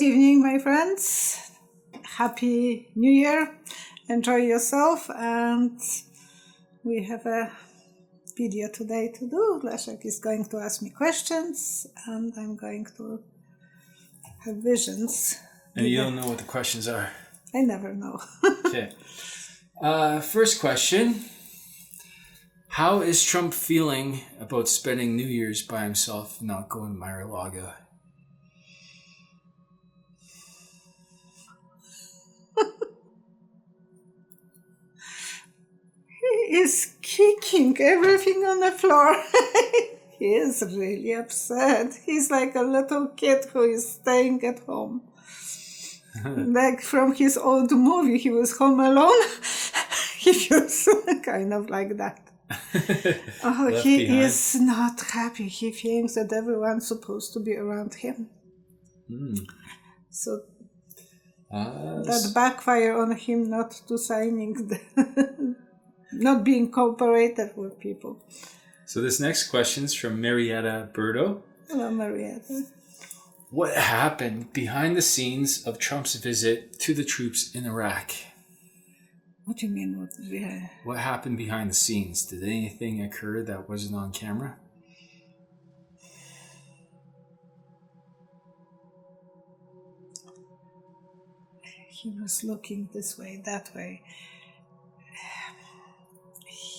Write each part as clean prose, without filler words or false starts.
Good evening, my friends. Happy New Year. Enjoy yourself. And we have a video today to do. Leszek is going to ask me questions, and I'm going to have visions. And you don't know what the questions are? I never know. Okay. First question. How is Trump feeling about spending New Year's by himself, not going to Mar-a-Lago? He is kicking everything on the floor. He is really upset. He's like a little kid who is staying at home. Like from his old movie, he was home alone. He feels kind of like that. He is not happy. He thinks that everyone's supposed to be around him. So that backfire on him not to signing, not being cooperative with people. So this next question is from Marietta Berto. Hello, Marietta. What happened behind the scenes of Trump's visit to the troops in Iraq? What do you mean? What happened behind the scenes? Did anything occur that wasn't on camera? He was looking this way, that way.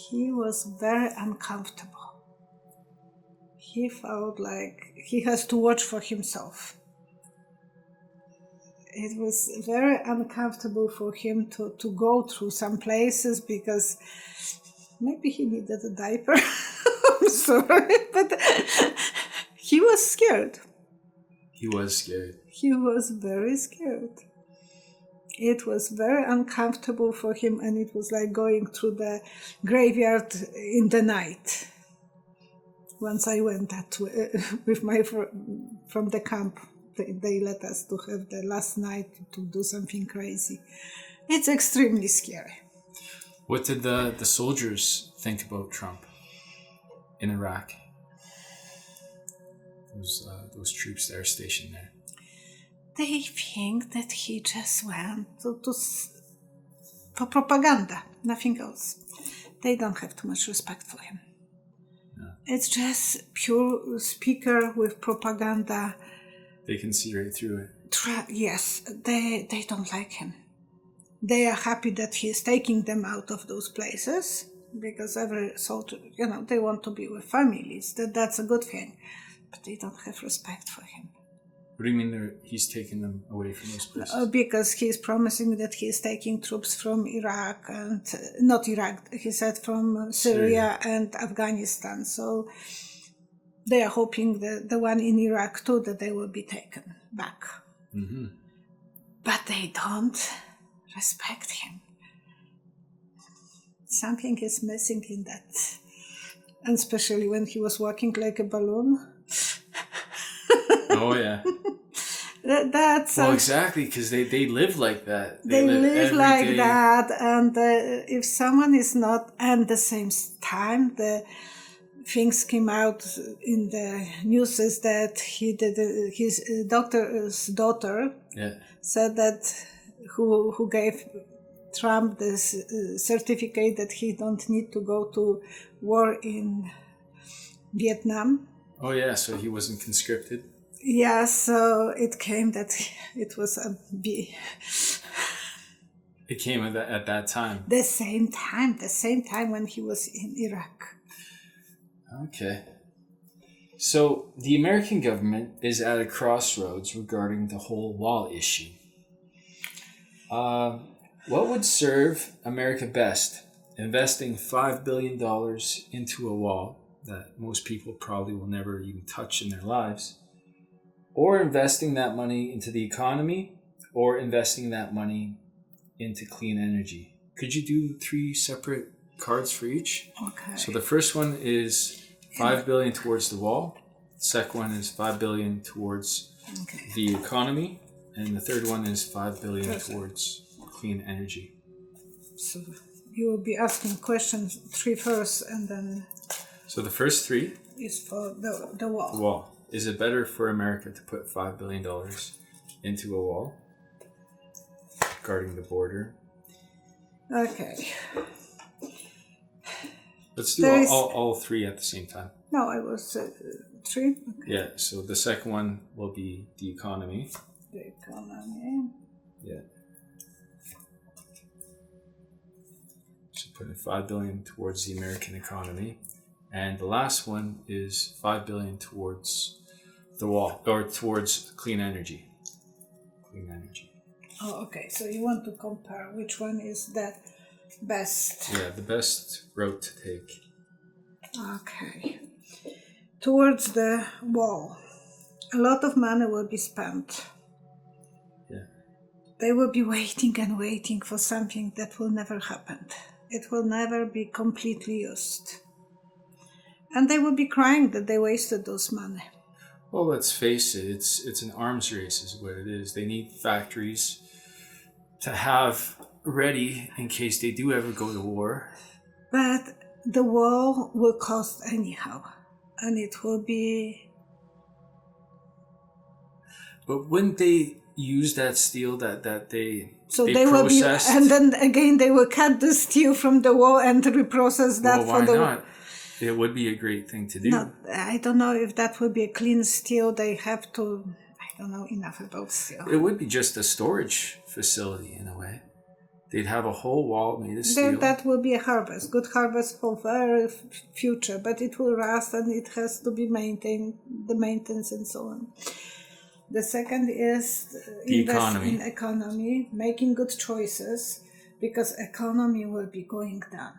He was very uncomfortable. He felt like he has to watch for himself. It was very uncomfortable for him to go through some places because maybe he needed a diaper. I'm sorry, but he was scared. He was scared. He was very scared. It was very uncomfortable for him, and it was like going through the graveyard in the night. Once I went that way, with my from the camp. They let us to have the last night to do something crazy. It's extremely scary. What did the soldiers think about Trump in Iraq? Those troops that are stationed there. They think that he just went for propaganda, nothing else. They don't have too much respect for him. No. It's just pure speaker with propaganda. They can see right through it. Yes, they don't like him. They are happy that he is taking them out of those places because every soldier, they want to be with families. That's a good thing, but they don't have respect for him. What do you mean he's taking them away from those places? Because he's promising that he is taking troops from Iraq and not Iraq. He said from Syria and Afghanistan. So they are hoping the one in Iraq too, that they will be taken back. Mm-hmm. But they don't respect him. Something is missing in that. And especially when he was walking like a balloon. Oh, yeah. That's exactly, because they live like that. They live like day. That. And if someone is not, and the same time, the things came out in the news is that his doctor's daughter said that who gave Trump this certificate that he don't need to go to war in Vietnam. Oh yeah, so he wasn't conscripted. Yeah, so it came that it was a B. It came at that time. The same time when he was in Iraq. Okay. So the American government is at a crossroads regarding the whole wall issue. What would serve America best? Investing $5 billion into a wall that most people probably will never even touch in their lives, or investing that money into the economy, or investing that money into clean energy? Could you do 3 separate cards for each? Okay. So the first one is $5 billion towards the wall. The second one is $5 billion towards the economy. And the third one is $5 billion towards clean energy. So you will be asking questions 3 first and then... So the first 3 is for the wall. The wall. Is it better for America to put $5 billion into a wall, guarding the border. Okay. Let's do all three at the same time. No, I was 3. Okay. Yeah, so the second one will be the economy. The economy. Yeah. So putting $5 billion towards the American economy. And the last one is $5 billion towards the wall, or towards clean energy. Clean energy. Oh, okay. So you want to compare which one is the best? Yeah, the best route to take. Okay. Towards the wall, a lot of money will be spent. Yeah. They will be waiting and waiting for something that will never happen. It will never be completely used. And they will be crying that they wasted those money. Well, let's face it, it's an arms race is what it is. They need factories to have ready in case they do ever go to war. But the war will cost anyhow. And it will be... But wouldn't they use that steel that they So they will be... And then again they will cut the steel from the wall and reprocess that well, for the... why not? It would be a great thing to do. No, I don't know if that would be a clean steel. They have to... I don't know enough about steel. It would be just a storage facility in a way. They'd have a whole wall made of steel. That will be a harvest, good harvest for very future, but it will rust and it has to be maintained, the maintenance and so on. The second is invest in economy, making good choices, because economy will be going down.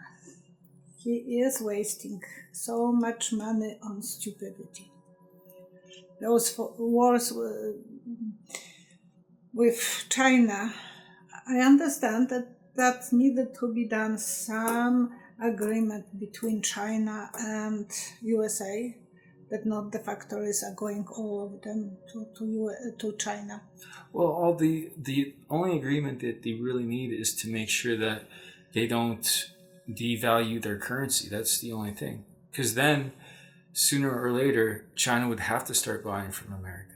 He is wasting so much money on stupidity. Those wars with China, I understand that needed to be done some agreement between China and USA, that not the factories are going all of them to China. Well, the only agreement that they really need is to make sure that they don't devalue their currency. That's the only thing. Because then, sooner or later, China would have to start buying from America.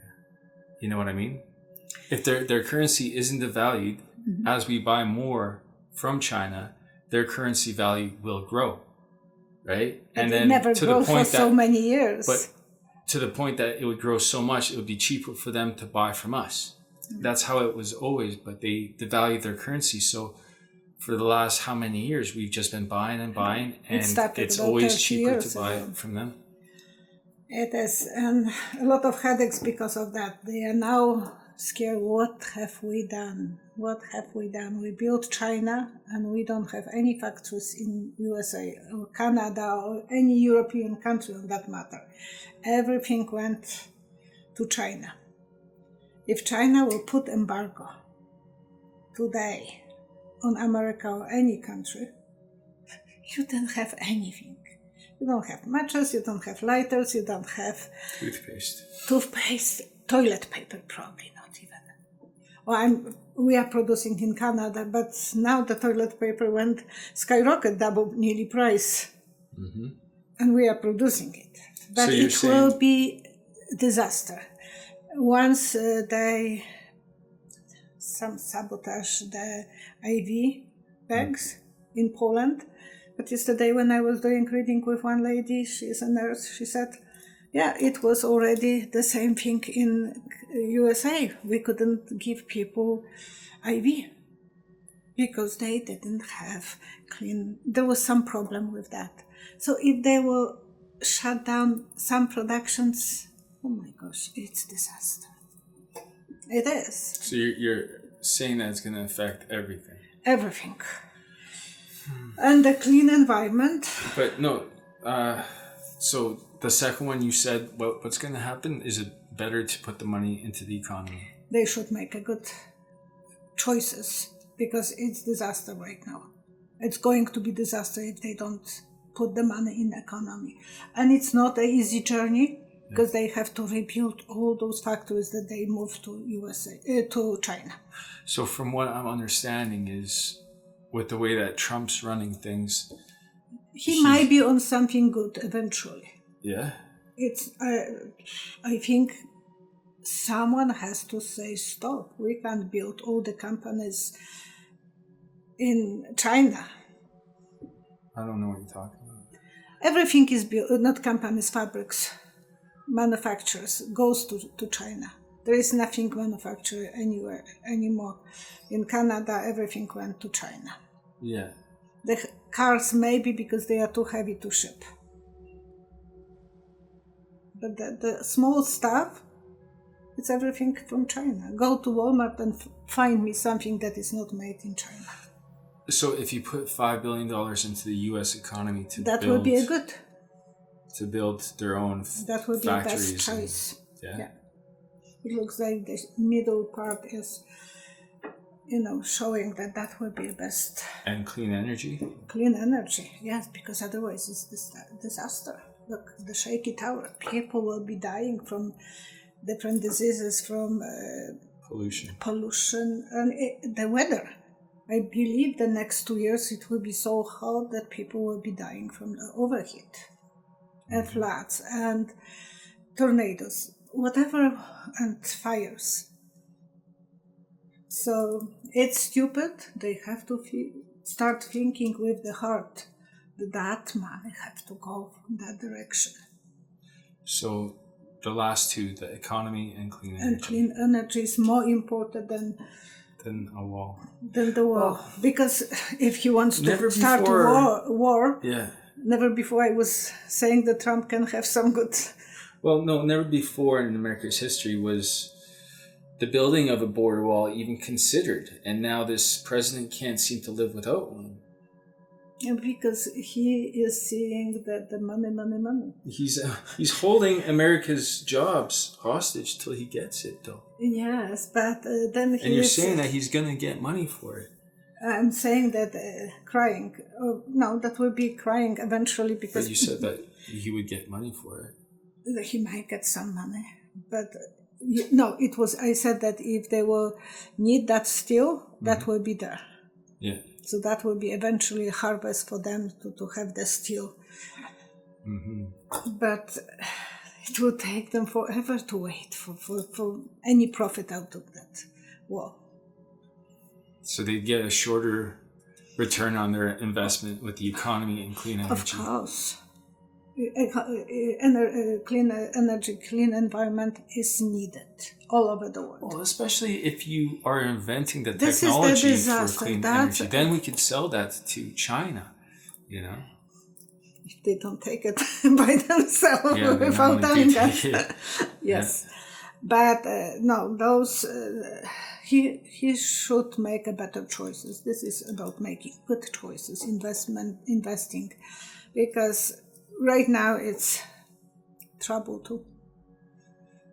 You know what I mean? If their currency isn't devalued, mm-hmm. as we buy more from China, their currency value will grow, right? And then never to grow the point for so many years. But to the point that it would grow so much, it would be cheaper for them to buy from us. Mm-hmm. That's how it was always. But they devalued their currency, so for the last how many years we've just been buying and buying, and it's always cheaper to buy from them. It is, and a lot of headaches because of that. They are now scared. What have we done? What have we done? We built China, and we don't have any factories in USA or Canada or any European country on that matter. Everything went to China. If China will put embargo today on America or any country, you don't have anything. You don't have matches, you don't have lighters, you don't have... Toothpaste, toilet paper probably not even. Well, we are producing in Canada, but now the toilet paper went skyrocket, double nearly price. Mm-hmm. And we are producing it. But so will be disaster. Once they sabotage the IV bags in Poland. But yesterday when I was doing reading with one lady, she is a nurse, she said, yeah, it was already the same thing in USA. We couldn't give people IV because they didn't have clean. There was some problem with that. So if they will shut down some productions, oh my gosh, it's disaster. It is. So you're saying that it's going to affect everything? Everything. And the clean environment. But no, so the second one you said, what's going to happen? Is it better to put the money into the economy? They should make a good choices because it's disaster right now. It's going to be disaster if they don't put the money in the economy. And it's not an easy journey because they have to rebuild all those factories that they moved to China. So from what I'm understanding is, with the way that Trump's running things, he might be on something good eventually. Yeah. It's I think someone has to say stop. We can't build all the companies in China. I don't know what you're talking about. Everything is built, not companies, fabrics, manufacturers, goes to China. There is nothing manufactured anywhere anymore. In Canada, everything went to China. Yeah. The cars maybe because they are too heavy to ship. But the small stuff, it's everything from China. Go to Walmart and find me something that is not made in China. So if you put $5 billion into the U.S. economy to that would be a good. To build their own that would be the best choice. Yeah. It looks like the middle part is, showing that would be best. And clean energy? Clean energy, yes, because otherwise it's disaster. Look, the shaky tower. People will be dying from different diseases, from pollution, and the weather. I believe the next 2 years it will be so hot that people will be dying from the overheat, and floods, and tornadoes, whatever, and fires. So it's stupid. They have to start thinking with the heart. The Atma, they have to go in that direction. So the last two, the economy and clean energy. And clean energy is more important than a wall. Than the wall. Well, because if he wants to start war, yeah. Never before I was saying that Trump can have some good... Well, no, never before in America's history was the building of a border wall even considered. And now this president can't seem to live without one. And because he is seeing that the money. He's holding America's jobs hostage till he gets it, though. Yes, but then he... And you're saying that he's going to get money for it. I'm saying that crying. Oh, no, that will be crying eventually because... But you said that he would get money for it. He might get some money. But no, it was... I said that if they will need that steel, that will be there. Yeah. So that will be eventually a harvest for them to have the steel. But it will take them forever to wait for any profit out of that wall. So they get a shorter return on their investment with the economy and clean energy. Of course. Clean energy, clean environment is needed all over the world. Well, especially if you are inventing the technology for clean energy, then we could sell that to China, If they don't take it by themselves without telling us. Yes. Yeah. But no, those... He should make a better choices. This is about making good choices, investing, because right now it's trouble too.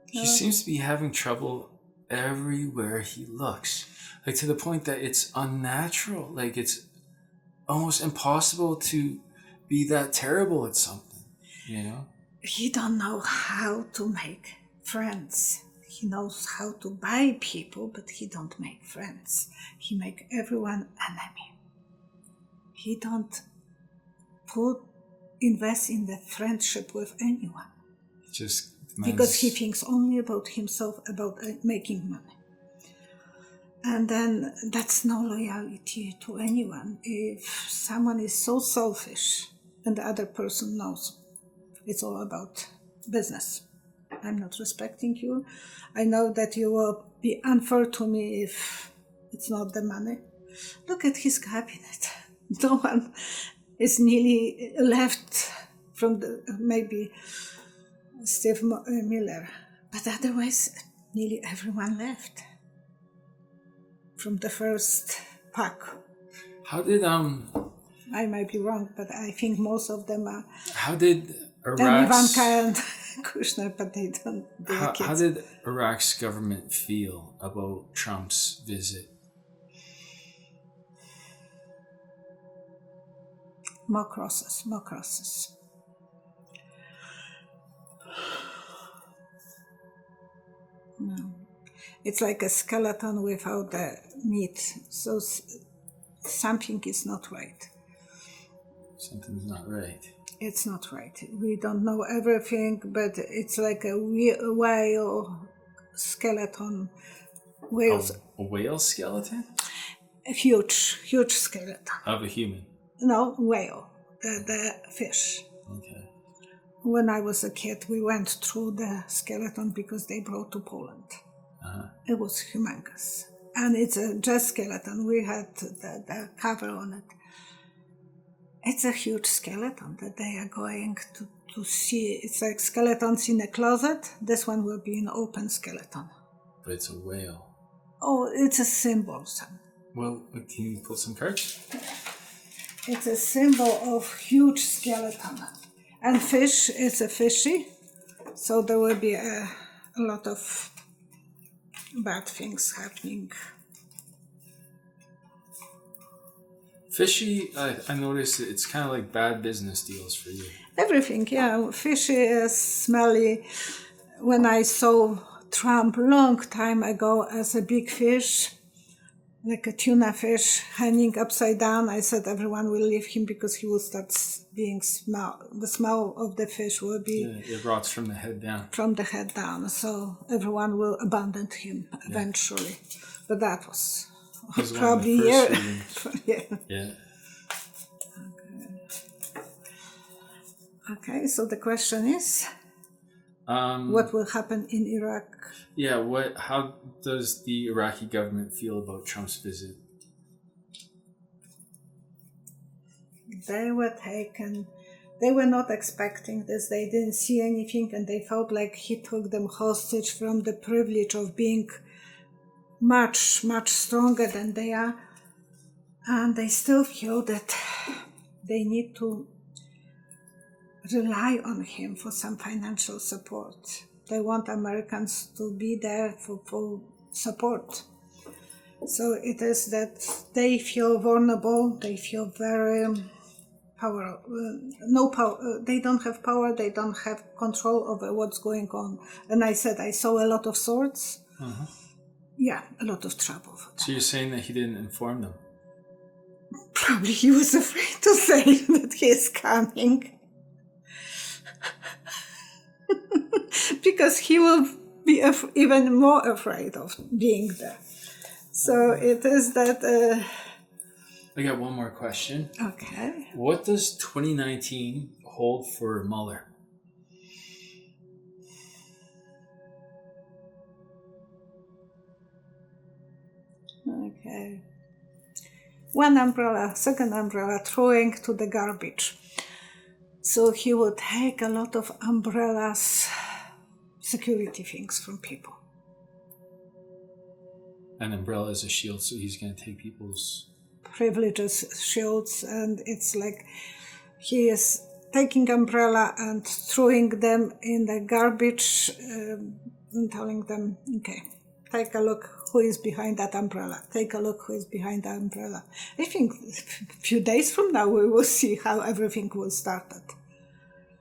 He seems to be having trouble everywhere he looks, like to the point that it's unnatural. Like it's almost impossible to be that terrible at something. He don't know how to make friends. He knows how to buy people, but he don't make friends. He make everyone enemy. He don't invest in the friendship with anyone. Because he thinks only about himself, about making money. And then that's no loyalty to anyone. If someone is so selfish and the other person knows it's all about business. I'm not respecting you. I know that you will be unfair to me if it's not the money. Look at his cabinet. No one is nearly left from maybe Steve Mueller. But otherwise, nearly everyone left from the first pack. How did I might be wrong, but I think most of them are... How did Ivanka and Kushner, but they don't. How did Iraq's government feel about Trump's visit? More crosses. No. It's like a skeleton without the meat. So something is not right. Something's not right. It's not right. We don't know everything, but it's like a whale skeleton whales. A whale skeleton? A huge skeleton. Of a human? No, whale, the fish. Okay. When I was a kid, we went through the skeleton because they brought to Poland. Uh-huh. It was humongous. And it's a just skeleton. We had the cover on it. It's a huge skeleton that they are going to see. It's like skeletons in a closet. This one will be an open skeleton. But it's a whale. Oh, it's a symbol, son. Well, can you pull some cards? It's a symbol of huge skeleton. And fish is a fishy. So there will be a lot of bad things happening. Fishy, I noticed it's kind of like bad business deals for you. Everything, yeah. Fishy is smelly. When I saw Trump long time ago as a big fish, like a tuna fish hanging upside down, I said everyone will leave him because he will start being the smell of the fish will be... Yeah, it rots from the head down. From the head down, so everyone will abandon him eventually. But that was probably a year. Yeah. Okay, so the question is, what will happen in Iraq? Yeah, how does the Iraqi government feel about Trump's visit? They were not expecting this, they didn't see anything, and they felt like he took them hostage from the privilege of being much, much stronger than they are. And they still feel that they need to rely on him for some financial support. They want Americans to be there for support. So it is that they feel vulnerable, they feel very no power. They don't have power, they don't have control over what's going on. And I said, I saw a lot of swords. Uh-huh. Yeah, a lot of trouble for them. So you're saying that he didn't inform them? Probably he was afraid to say that he is coming. Because he will be even more afraid of being there. So it is that... I got one more question. Okay. What does 2019 hold for Mueller? Okay. One umbrella, second umbrella, throwing to the garbage. So he will take a lot of umbrellas, security things from people. An umbrella is a shield, so he's going to take people's... privileges, shields, and it's like he is taking umbrella and throwing them in the garbage and telling them, okay, take a look who is behind that umbrella. Take a look who is behind that umbrella. I think a few days from now we will see how everything will start.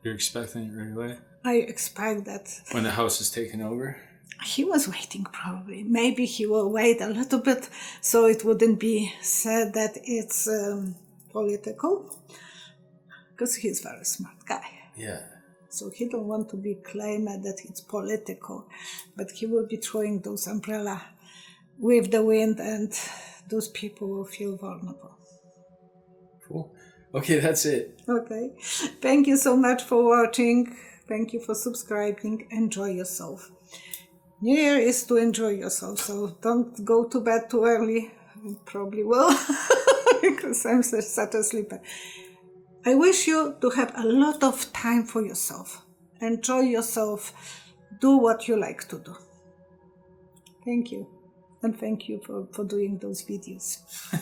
You're expecting it right away? I expect that. When the House is taken over? He was waiting probably. Maybe he will wait a little bit so it wouldn't be said that it's political. Because he's a very smart guy. Yeah. So he don't want to be claimed that it's political. But he will be throwing those umbrella with the wind and those people will feel vulnerable. Cool. Okay, that's it. Okay. Thank you so much for watching. Thank you for subscribing. Enjoy yourself. New Year is to enjoy yourself, so don't go to bed too early. I probably will, because I'm such a sleeper. I wish you to have a lot of time for yourself. Enjoy yourself. Do what you like to do. Thank you. And thank you for doing those videos.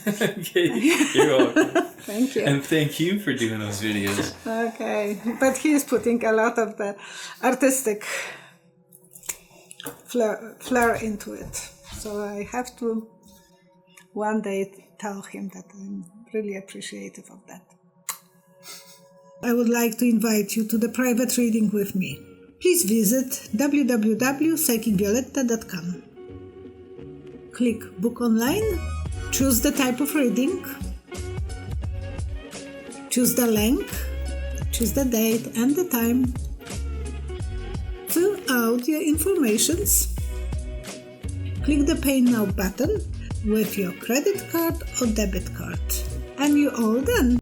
Okay, you're welcome. Thank you. And thank you for doing those videos. Okay, but he's putting a lot of the artistic flair into it. So I have to one day tell him that I'm really appreciative of that. I would like to invite you to the private reading with me. Please visit www.psychicvioletta.com. Click Book Online, choose the type of reading, choose the length, choose the date and the time, fill out your informations, Click the Pay Now button with your credit card or debit card. And you're all done.